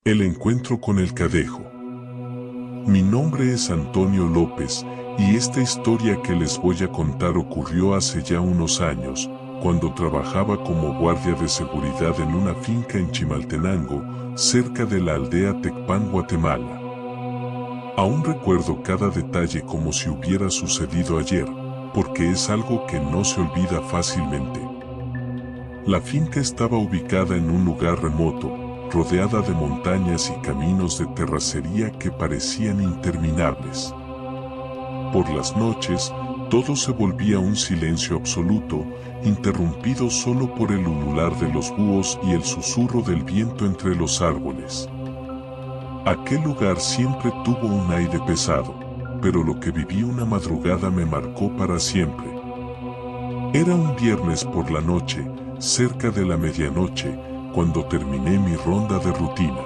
El encuentro con el cadejo. Mi nombre es Antonio López y esta historia que les voy a contar ocurrió hace ya unos años, cuando trabajaba como guardia de seguridad en una finca en Chimaltenango, cerca de la aldea Tecpan, Guatemala. Aún recuerdo cada detalle como si hubiera sucedido ayer, porque es algo que no se olvida fácilmente. La finca estaba ubicada en un lugar remoto, rodeada de montañas y caminos de terracería que parecían interminables. Por las noches, todo se volvía un silencio absoluto, interrumpido solo por el ulular de los búhos y el susurro del viento entre los árboles. Aquel lugar siempre tuvo un aire pesado, pero lo que viví una madrugada me marcó para siempre. Era un viernes por la noche, cerca de la medianoche, cuando terminé mi ronda de rutina.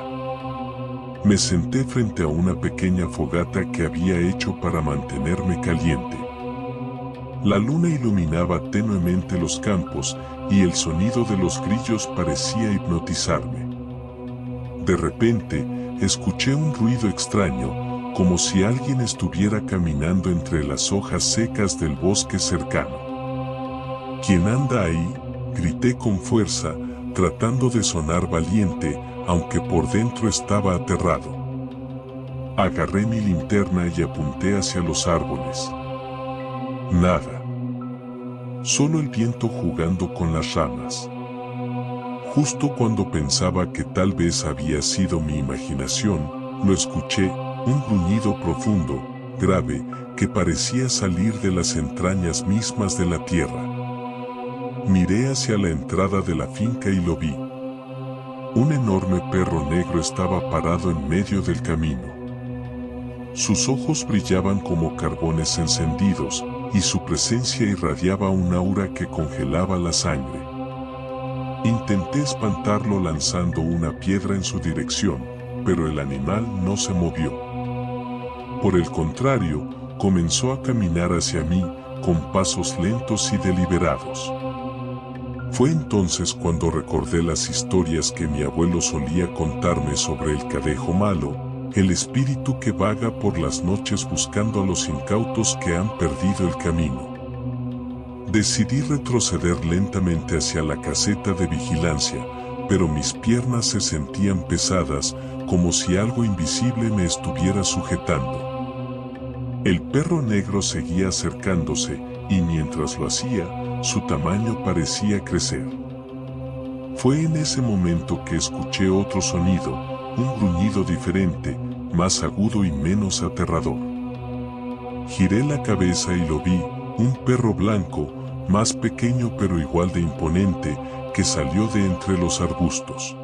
Me senté frente a una pequeña fogata que había hecho para mantenerme caliente. La luna iluminaba tenuemente los campos y el sonido de los grillos parecía hipnotizarme. De repente, escuché un ruido extraño, como si alguien estuviera caminando entre las hojas secas del bosque cercano. ¿Quién anda ahí?, grité con fuerza, tratando de sonar valiente, aunque por dentro estaba aterrado. Agarré mi linterna y apunté hacia los árboles. Nada. Solo el viento jugando con las ramas. Justo cuando pensaba que tal vez había sido mi imaginación, lo escuché, un gruñido profundo, grave, que parecía salir de las entrañas mismas de la tierra. Miré hacia la entrada de la finca y lo vi. Un enorme perro negro estaba parado en medio del camino. Sus ojos brillaban como carbones encendidos, y su presencia irradiaba un aura que congelaba la sangre. Intenté espantarlo lanzando una piedra en su dirección, pero el animal no se movió. Por el contrario, comenzó a caminar hacia mí, con pasos lentos y deliberados. Fue entonces cuando recordé las historias que mi abuelo solía contarme sobre el cadejo malo, el espíritu que vaga por las noches buscando a los incautos que han perdido el camino. Decidí retroceder lentamente hacia la caseta de vigilancia, pero mis piernas se sentían pesadas, como si algo invisible me estuviera sujetando. El perro negro seguía acercándose, y mientras lo hacía, su tamaño parecía crecer. Fue en ese momento que escuché otro sonido, un gruñido diferente, más agudo y menos aterrador. Giré la cabeza y lo vi, un perro blanco, más pequeño pero igual de imponente, que salió de entre los arbustos.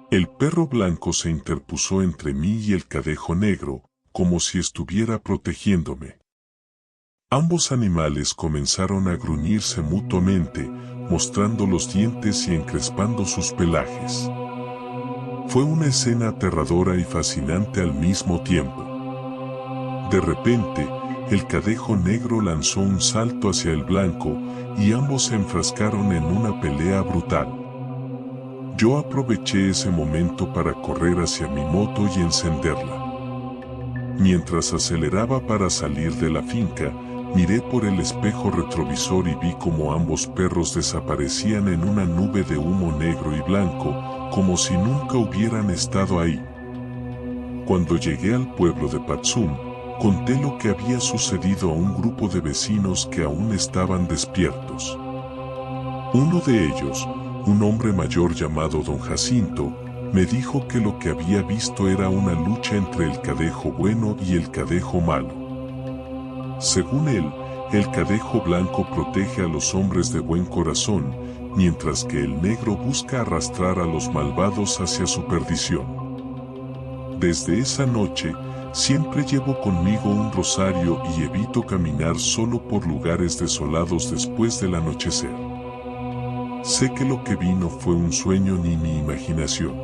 El perro blanco se interpuso entre mí y el cadejo negro, como si estuviera protegiéndome. Ambos animales comenzaron a gruñirse mutuamente, mostrando los dientes y encrespando sus pelajes. Fue una escena aterradora y fascinante al mismo tiempo. De repente, el cadejo negro lanzó un salto hacia el blanco, y ambos se enfrascaron en una pelea brutal. Yo aproveché ese momento para correr hacia mi moto y encenderla. Mientras aceleraba para salir de la finca, miré por el espejo retrovisor y vi cómo ambos perros desaparecían en una nube de humo negro y blanco, como si nunca hubieran estado ahí. Cuando llegué al pueblo de Patzum, conté lo que había sucedido a un grupo de vecinos que aún estaban despiertos. Uno de ellos, un hombre mayor llamado Don Jacinto, me dijo que lo que había visto era una lucha entre el cadejo bueno y el cadejo malo. Según él, el cadejo blanco protege a los hombres de buen corazón, mientras que el negro busca arrastrar a los malvados hacia su perdición. Desde esa noche, siempre llevo conmigo un rosario y evito caminar solo por lugares desolados después del anochecer. Sé que lo que vi no fue un sueño ni mi imaginación.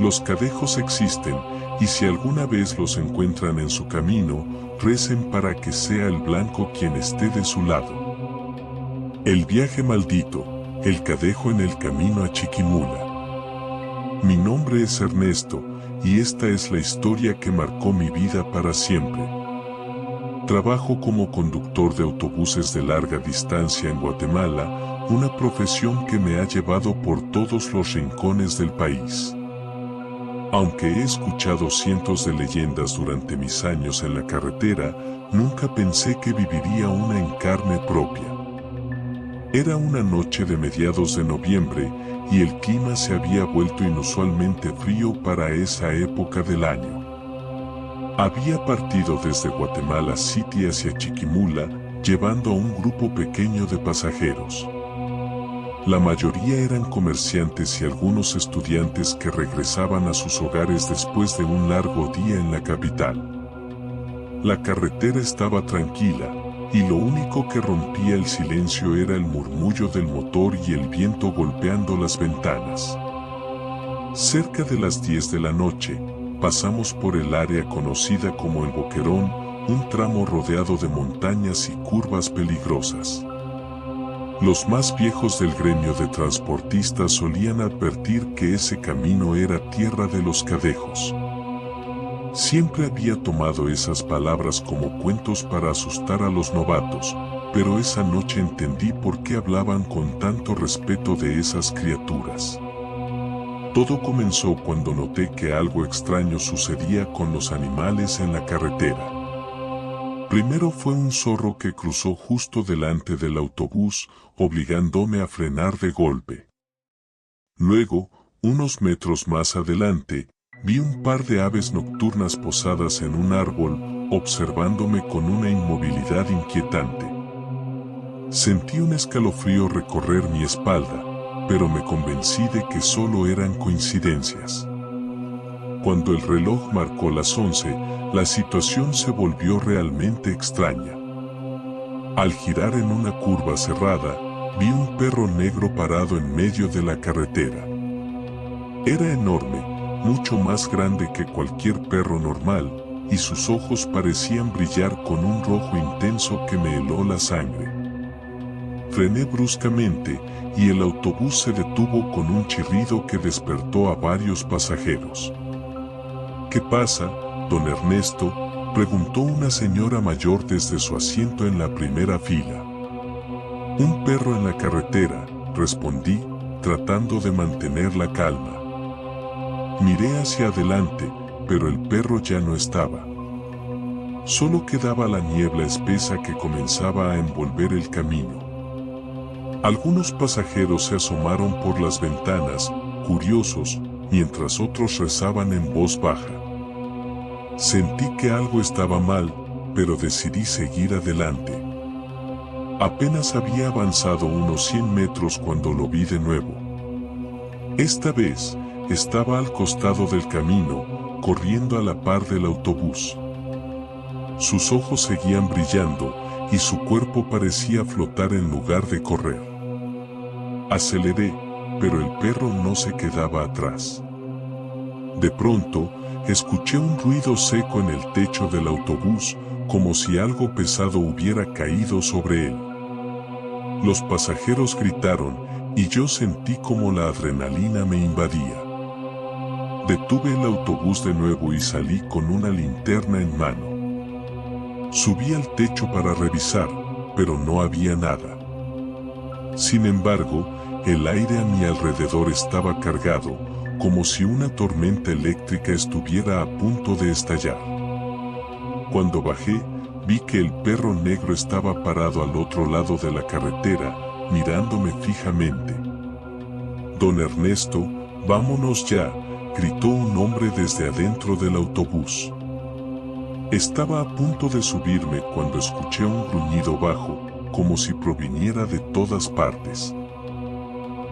Los cadejos existen, y si alguna vez los encuentran en su camino, recen para que sea el blanco quien esté de su lado. El viaje maldito, el cadejo en el camino a Chiquimula. Mi nombre es Ernesto, y esta es la historia que marcó mi vida para siempre. Trabajo como conductor de autobuses de larga distancia en Guatemala, una profesión que me ha llevado por todos los rincones del país. Aunque he escuchado cientos de leyendas durante mis años en la carretera, nunca pensé que viviría una en carne propia. Era una noche de mediados de noviembre y el clima se había vuelto inusualmente frío para esa época del año. Había partido desde Guatemala City hacia Chiquimula, llevando a un grupo pequeño de pasajeros. La mayoría eran comerciantes y algunos estudiantes que regresaban a sus hogares después de un largo día en la capital. La carretera estaba tranquila, y lo único que rompía el silencio era el murmullo del motor y el viento golpeando las ventanas. Cerca de las 10 de la noche, pasamos por el área conocida como el Boquerón, un tramo rodeado de montañas y curvas peligrosas. Los más viejos del gremio de transportistas solían advertir que ese camino era tierra de los cadejos. Siempre había tomado esas palabras como cuentos para asustar a los novatos, pero esa noche entendí por qué hablaban con tanto respeto de esas criaturas. Todo comenzó cuando noté que algo extraño sucedía con los animales en la carretera. Primero fue un zorro que cruzó justo delante del autobús, obligándome a frenar de golpe. Luego, unos metros más adelante, vi un par de aves nocturnas posadas en un árbol, observándome con una inmovilidad inquietante. Sentí un escalofrío recorrer mi espalda, pero me convencí de que solo eran coincidencias. Cuando el reloj marcó las 11, la situación se volvió realmente extraña. Al girar en una curva cerrada, vi un perro negro parado en medio de la carretera. Era enorme, mucho más grande que cualquier perro normal, y sus ojos parecían brillar con un rojo intenso que me heló la sangre. Frené bruscamente, y el autobús se detuvo con un chirrido que despertó a varios pasajeros. ¿Qué pasa, don Ernesto?, preguntó una señora mayor desde su asiento en la primera fila. Un perro en la carretera, respondí, tratando de mantener la calma. Miré hacia adelante, pero el perro ya no estaba. Solo quedaba la niebla espesa que comenzaba a envolver el camino. Algunos pasajeros se asomaron por las ventanas, curiosos, mientras otros rezaban en voz baja. Sentí que algo estaba mal, pero decidí seguir adelante. Apenas había avanzado unos 100 metros cuando lo vi de nuevo. Esta vez, estaba al costado del camino, corriendo a la par del autobús. Sus ojos seguían brillando, y su cuerpo parecía flotar en lugar de correr. Aceleré, pero el perro no se quedaba atrás. De pronto, escuché un ruido seco en el techo del autobús, como si algo pesado hubiera caído sobre él. Los pasajeros gritaron, y yo sentí como la adrenalina me invadía. Detuve el autobús de nuevo y salí con una linterna en mano. Subí al techo para revisar, pero no había nada. Sin embargo, el aire a mi alrededor estaba cargado, como si una tormenta eléctrica estuviera a punto de estallar. Cuando bajé, vi que el perro negro estaba parado al otro lado de la carretera, mirándome fijamente. Don Ernesto, vámonos ya, gritó un hombre desde adentro del autobús. Estaba a punto de subirme cuando escuché un gruñido bajo, como si proviniera de todas partes.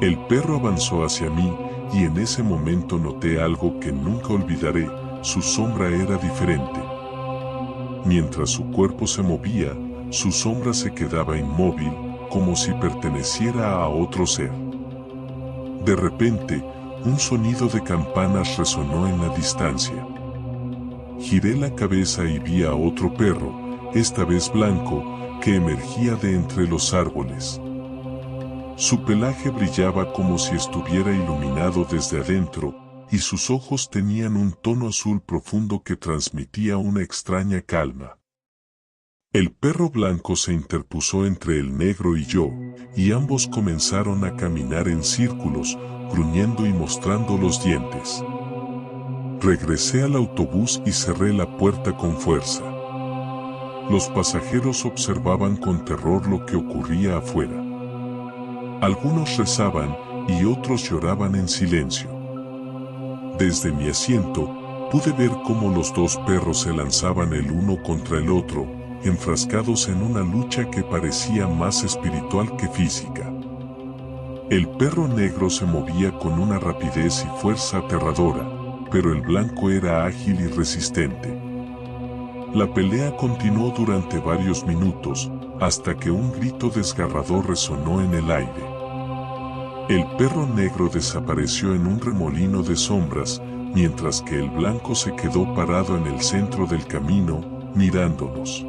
El perro avanzó hacia mí, y en ese momento noté algo que nunca olvidaré: su sombra era diferente. Mientras su cuerpo se movía, su sombra se quedaba inmóvil, como si perteneciera a otro ser. De repente, un sonido de campanas resonó en la distancia. Giré la cabeza y vi a otro perro, esta vez blanco, que emergía de entre los árboles. Su pelaje brillaba como si estuviera iluminado desde adentro, y sus ojos tenían un tono azul profundo que transmitía una extraña calma. El perro blanco se interpuso entre el negro y yo, y ambos comenzaron a caminar en círculos, gruñendo y mostrando los dientes. Regresé al autobús y cerré la puerta con fuerza. Los pasajeros observaban con terror lo que ocurría afuera. Algunos rezaban y otros lloraban en silencio. Desde mi asiento, pude ver cómo los dos perros se lanzaban el uno contra el otro, enfrascados en una lucha que parecía más espiritual que física. El perro negro se movía con una rapidez y fuerza aterradora, pero el blanco era ágil y resistente. La pelea continuó durante varios minutos, hasta que un grito desgarrador resonó en el aire. El perro negro desapareció en un remolino de sombras, mientras que el blanco se quedó parado en el centro del camino, mirándonos.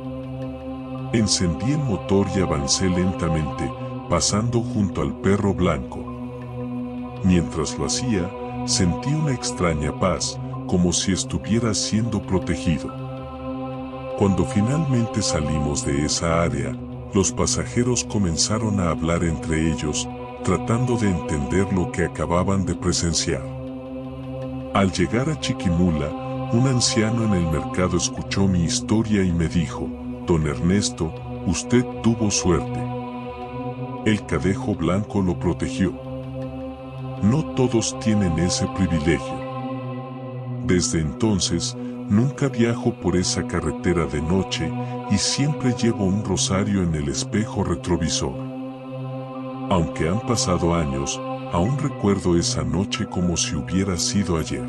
Encendí el motor y avancé lentamente, pasando junto al perro blanco. Mientras lo hacía, sentí una extraña paz, como si estuviera siendo protegido. Cuando finalmente salimos de esa área, los pasajeros comenzaron a hablar entre ellos, tratando de entender lo que acababan de presenciar. Al llegar a Chiquimula, un anciano en el mercado escuchó mi historia y me dijo: «Don Ernesto, usted tuvo suerte. El cadejo blanco lo protegió. No todos tienen ese privilegio». Desde entonces, nunca viajo por esa carretera de noche y siempre llevo un rosario en el espejo retrovisor. Aunque han pasado años, aún recuerdo esa noche como si hubiera sido ayer.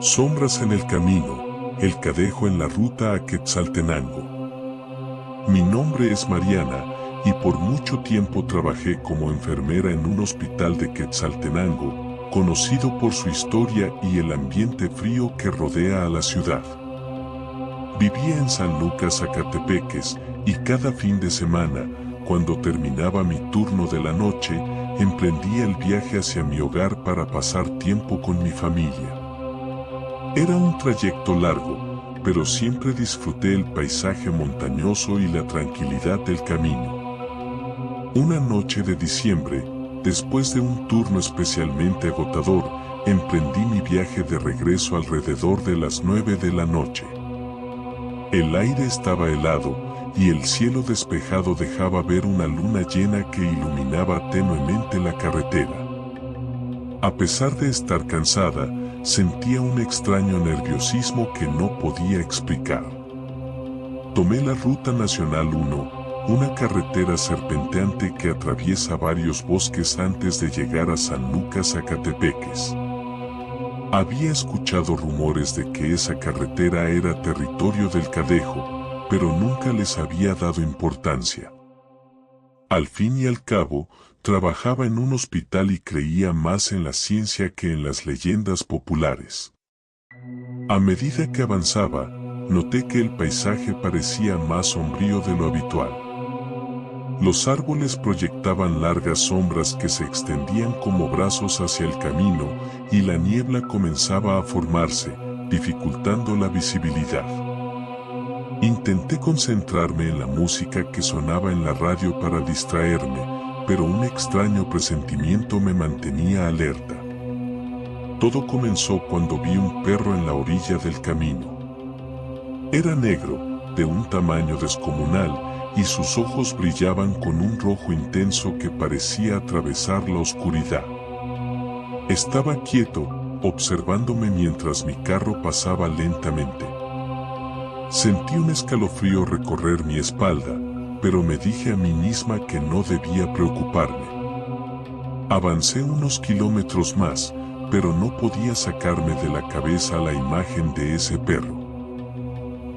Sombras en el camino, el cadejo en la ruta a Quetzaltenango. Mi nombre es Mariana, y por mucho tiempo trabajé como enfermera en un hospital de Quetzaltenango, conocido por su historia y el ambiente frío que rodea a la ciudad. Vivía en San Lucas, Zacatepeques, y cada fin de semana, cuando terminaba mi turno de la noche, emprendía el viaje hacia mi hogar para pasar tiempo con mi familia. Era un trayecto largo, pero siempre disfruté el paisaje montañoso y la tranquilidad del camino. Una noche de diciembre, después de un turno especialmente agotador, emprendí mi viaje de regreso alrededor de las 9 de la noche. El aire estaba helado y el cielo despejado dejaba ver una luna llena que iluminaba tenuemente la carretera. A pesar de estar cansada, sentía un extraño nerviosismo que no podía explicar. Tomé la Ruta Nacional 1, una carretera serpenteante que atraviesa varios bosques antes de llegar a San Lucas, Zacatepeques. Había escuchado rumores de que esa carretera era territorio del cadejo, pero nunca les había dado importancia. Al fin y al cabo, trabajaba en un hospital y creía más en la ciencia que en las leyendas populares. A medida que avanzaba, noté que el paisaje parecía más sombrío de lo habitual. Los árboles proyectaban largas sombras que se extendían como brazos hacia el camino, y la niebla comenzaba a formarse, dificultando la visibilidad. Intenté concentrarme en la música que sonaba en la radio para distraerme, pero un extraño presentimiento me mantenía alerta. Todo comenzó cuando vi un perro en la orilla del camino. Era negro, de un tamaño descomunal, y sus ojos brillaban con un rojo intenso que parecía atravesar la oscuridad. Estaba quieto, observándome mientras mi carro pasaba lentamente. Sentí un escalofrío recorrer mi espalda, pero me dije a mí misma que no debía preocuparme. Avancé unos kilómetros más, pero no podía sacarme de la cabeza la imagen de ese perro.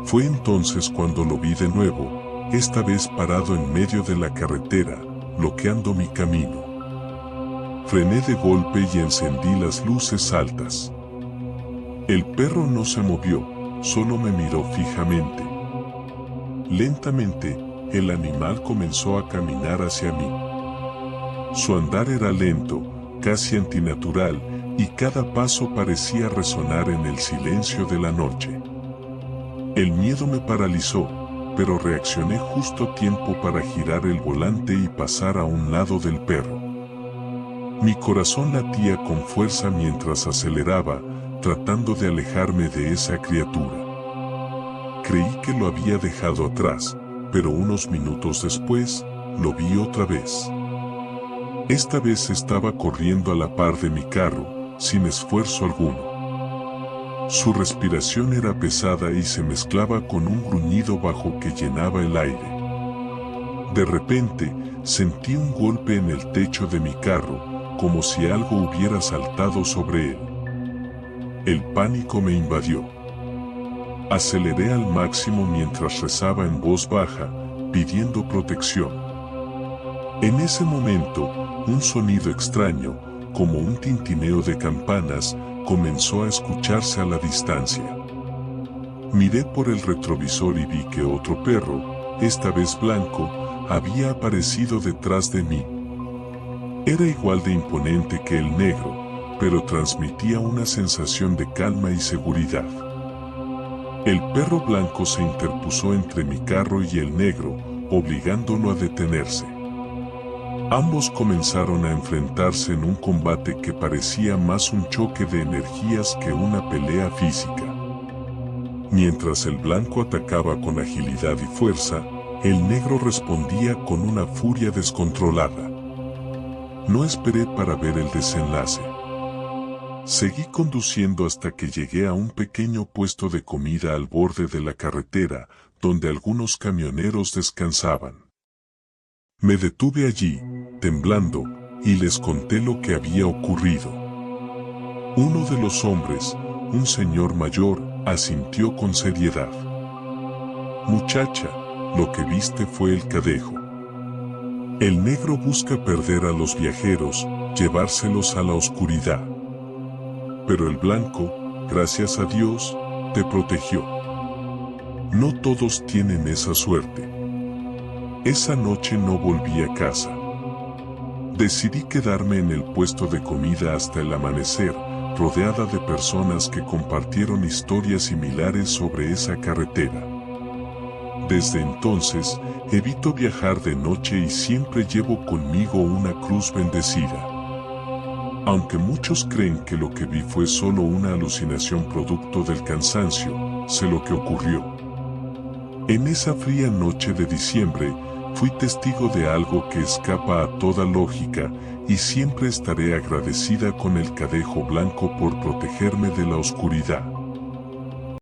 Fue entonces cuando lo vi de nuevo, esta vez parado en medio de la carretera, bloqueando mi camino. Frené de golpe y encendí las luces altas. El perro no se movió, solo me miró fijamente. Lentamente, el animal comenzó a caminar hacia mí. Su andar era lento, casi antinatural, y cada paso parecía resonar en el silencio de la noche. El miedo me paralizó, pero reaccioné justo a tiempo para girar el volante y pasar a un lado del perro. Mi corazón latía con fuerza mientras aceleraba, tratando de alejarme de esa criatura. Creí que lo había dejado atrás, pero unos minutos después, lo vi otra vez. Esta vez estaba corriendo a la par de mi carro, sin esfuerzo alguno. Su respiración era pesada y se mezclaba con un gruñido bajo que llenaba el aire. De repente, sentí un golpe en el techo de mi carro, como si algo hubiera saltado sobre él. El pánico me invadió. Aceleré al máximo mientras rezaba en voz baja, pidiendo protección. En ese momento, un sonido extraño, como un tintineo de campanas, comenzó a escucharse a la distancia. Miré por el retrovisor y vi que otro perro, esta vez blanco, había aparecido detrás de mí. Era igual de imponente que el negro, pero transmitía una sensación de calma y seguridad. El perro blanco se interpuso entre mi carro y el negro, obligándolo a detenerse. Ambos comenzaron a enfrentarse en un combate que parecía más un choque de energías que una pelea física. Mientras el blanco atacaba con agilidad y fuerza, el negro respondía con una furia descontrolada. No esperé para ver el desenlace. Seguí conduciendo hasta que llegué a un pequeño puesto de comida al borde de la carretera, donde algunos camioneros descansaban. Me detuve allí, temblando, y les conté lo que había ocurrido. Uno de los hombres, un señor mayor, asintió con seriedad. Muchacha, lo que viste fue el cadejo. El negro busca perder a los viajeros, llevárselos a la oscuridad. Pero el blanco, gracias a Dios, te protegió. No todos tienen esa suerte. Esa noche no volví a casa. Decidí quedarme en el puesto de comida hasta el amanecer, rodeada de personas que compartieron historias similares sobre esa carretera. Desde entonces, evito viajar de noche y siempre llevo conmigo una cruz bendecida. Aunque muchos creen que lo que vi fue solo una alucinación producto del cansancio, sé lo que ocurrió. En esa fría noche de diciembre, fui testigo de algo que escapa a toda lógica, y siempre estaré agradecida con el cadejo blanco por protegerme de la oscuridad.